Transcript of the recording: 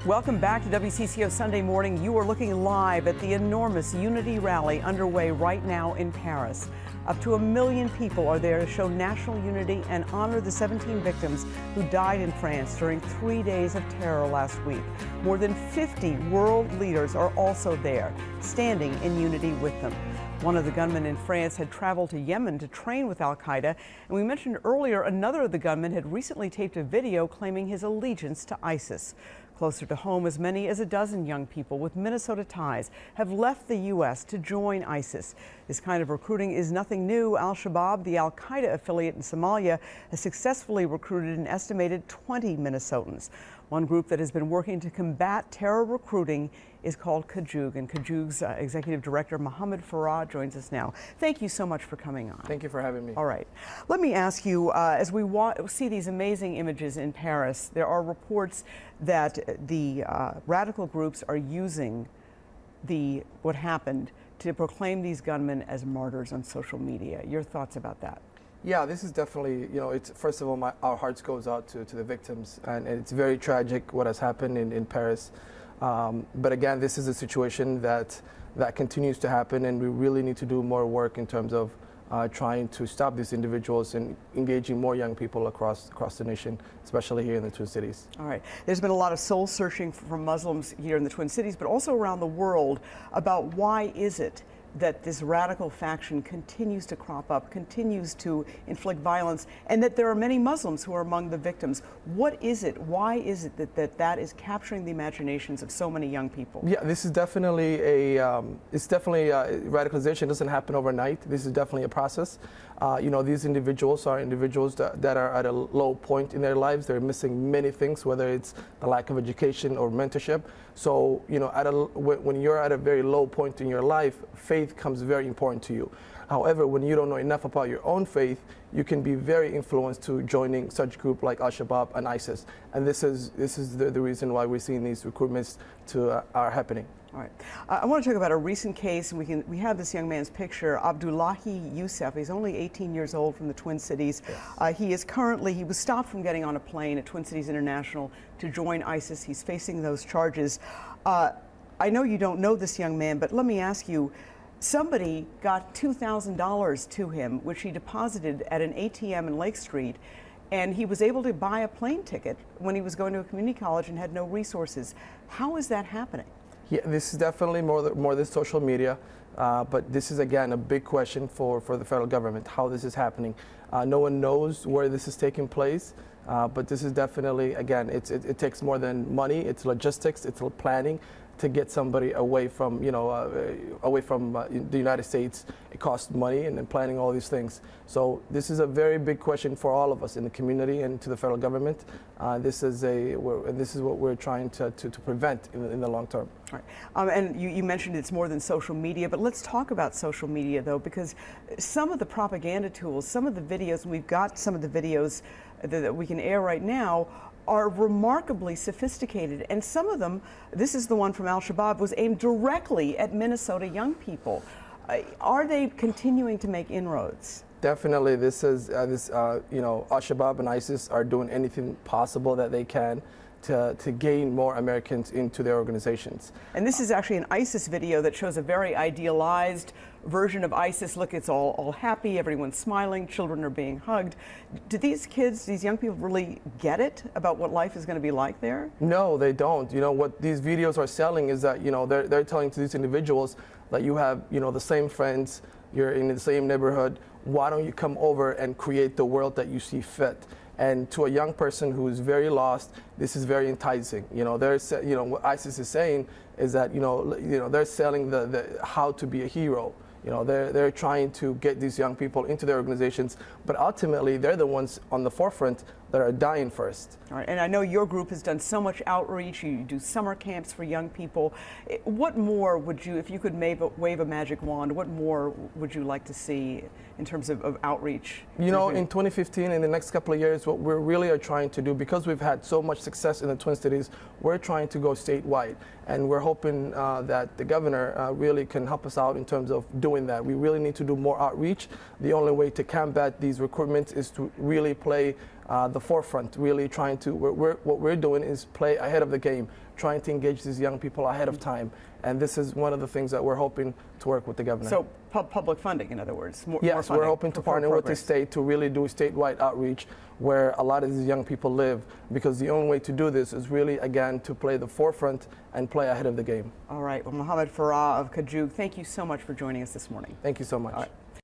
Welcome back to WCCO Sunday Morning. You are looking live at the enormous Unity Rally underway right now in Paris. Up to 1 million people are there to show national unity and honor the 17 victims who died in France during 3 days of terror last week. More than 50 world leaders are also there, standing in unity with them. One of the gunmen in France had traveled to Yemen to train with al-Qaeda, and we mentioned earlier another of the gunmen had recently taped a video claiming his allegiance to ISIS. Closer to home, as many as a dozen young people with Minnesota ties have left the U.S. to join ISIS. This kind of recruiting is nothing new. Al-Shabaab, the al-Qaeda affiliate in Somalia, has successfully recruited an estimated 20 Minnesotans. One group that has been working to combat terror recruiting is called Ka Joog, and Ka Joog's Executive Director Mohammed Farah joins us now. Thank you so much for coming on. Thank you for having me. All right. Let me ask you, as we see these amazing images in Paris, there are reports that the radical groups are using what happened to proclaim these gunmen as martyrs on social media. Your thoughts about that? Yeah, this is definitely, it's first of all, our hearts goes out to the victims, and it's very tragic what has happened in Paris. But again, this is a situation that continues to happen, and we really need to do more work in terms of trying to stop these individuals and engaging more young people across the nation, especially here in the Twin Cities. All right. There's been a lot of soul searching from Muslims here in the Twin Cities, but also around the world about why is it that this radical faction continues to crop up, continues to inflict violence, and that there are many Muslims who are among the victims. What is it? Why is it that is capturing the imaginations of so many young people? Yeah, this is definitely radicalization doesn't happen overnight. This is definitely a process. These individuals are individuals that are at a low point in their lives. They're missing many things, whether it's the lack of education or mentorship. So, when you're at a very low point in your life, faith comes very important to you. However, when you don't know enough about your own faith, you can be very influenced to joining such group like Al-Shabaab and ISIS. And this is the reason why we're seeing these recruitments are happening. All right. I want to talk about a recent case, and we have this young man's picture, Abdullahi Youssef. He's only 18 years old, from the Twin Cities. Yes. He was stopped from getting on a plane at Twin Cities International to join ISIS. He's facing those charges. I know you don't know this young man, but let me ask you, somebody got $2,000 to him, which he deposited at an ATM in Lake Street, and he was able to buy a plane ticket when he was going to a community college and had no resources. How is that happening? Yeah, this is definitely more than social media, but this is again a big question for the federal government, how this is happening. No one knows where this is taking place, but this is definitely, again, it takes more than money. It's logistics, it's planning to get somebody away from the United States. It costs money, and then planning all these things. So this is a very big question for all of us in the community and to the federal government. This is what we're trying to prevent in the long term. All right. And you mentioned it's more than social media, but let's talk about social media, though, because some of the propaganda tools, some of the videos, and we've got some of the videos that we can air right now, are remarkably sophisticated, and some of them, this is the one from Al-Shabaab, was aimed directly at Minnesota young people. Are they continuing to make inroads? Definitely. This is Al-Shabaab and ISIS are doing anything possible that they can to gain more Americans into their organizations. And this is actually an ISIS video that shows a very idealized version of ISIS. Look, it's all happy, everyone's smiling, children are being hugged. Do these kids, these young people, really get it about what life is going to be like there? No, they don't. What these videos are selling is that, they're telling to these individuals that you have, the same friends, you're in the same neighborhood, why don't you come over and create the world that you see fit? And to a young person who is very lost, this is very enticing. What ISIS is saying is that they're selling the how to be a hero. They're trying to get these young people into their organizations, but ultimately they're the ones on the forefront that are dying first. All right, and I know your group has done so much outreach. You do summer camps for young people. What more would you, if you could wave a magic wand, what more would you like to see in terms of outreach? In 2015, in the next couple of years, what we really are trying to do, because we've had so much success in the Twin Cities, we're trying to go statewide. And we're hoping that the governor really can help us out in terms of doing that. We really need to do more outreach. The only way to combat these recruitments is to really play the forefront, really trying to, what we're doing is play ahead of the game, trying to engage these young people ahead of time. And this is one of the things that we're hoping to work with the governor. So public funding, in other words, more yes, funding we're hoping to partner with the state to really do statewide outreach where a lot of these young people live, because the only way to do this is really, again, to play the forefront and play ahead of the game. All right. Well, Mohammed Farah of Ka Joog, thank you so much for joining us this morning. Thank you so much. All right.